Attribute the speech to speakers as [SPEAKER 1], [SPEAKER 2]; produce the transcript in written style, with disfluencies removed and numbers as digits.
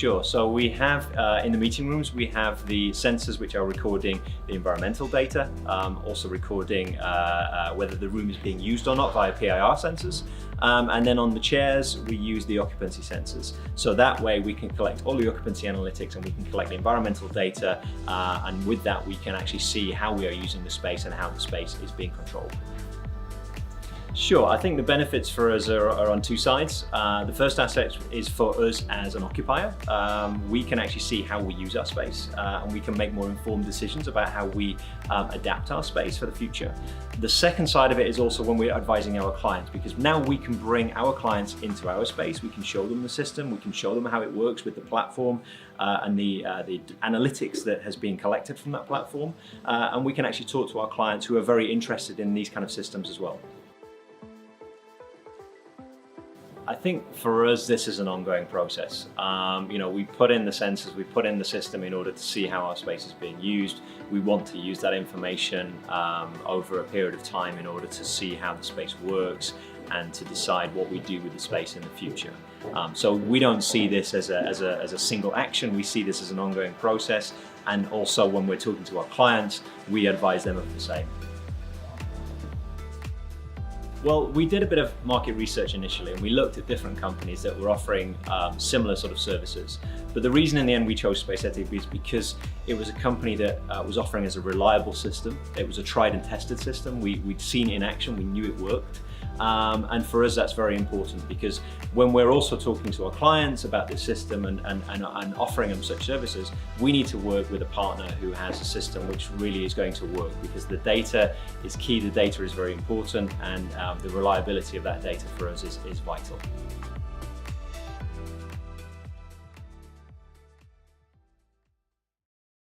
[SPEAKER 1] Sure. So we have, in the meeting rooms, we have the sensors which are recording the environmental data, also recording whether the room is being used or not via PIR sensors. And then on the chairs, we use the occupancy sensors. So that way we can collect all the occupancy analytics and we can collect the environmental data. And with that, we can actually see how we are using the space and how the space is being controlled. Sure, I think the benefits for us are on two sides. The first aspect is for us as an occupier. We can actually see how we use our space and we can make more informed decisions about how we adapt our space for the future. The second side of it is also when we're advising our clients, because now we can bring our clients into our space, we can show them the system, we can show them how it works with the platform and the analytics that has been collected from that platform. And we can actually talk to our clients who are very interested in these kind of systems as well. I think for us, this is an ongoing process. We put in the sensors, we put in the system in order to see how our space is being used. We want to use that information over a period of time in order to see how the space works and to decide what we do with the space in the future. So we don't see this as a single action, we see this as an ongoing process. And also when we're talking to our clients, we advise them of the same. Well, we did a bit of market research initially and we looked at different companies that were offering similar sort of services. But the reason in the end we chose SpaceEtic is because it was a company that was offering us a reliable system. It was a tried and tested system. We'd seen it in action, we knew it worked. And for us that's very important because when we're also talking to our clients about this system and offering them such services, we need to work with a partner who has a system which really is going to work, because the data is key, the data is very important, and the reliability of that data for us is vital.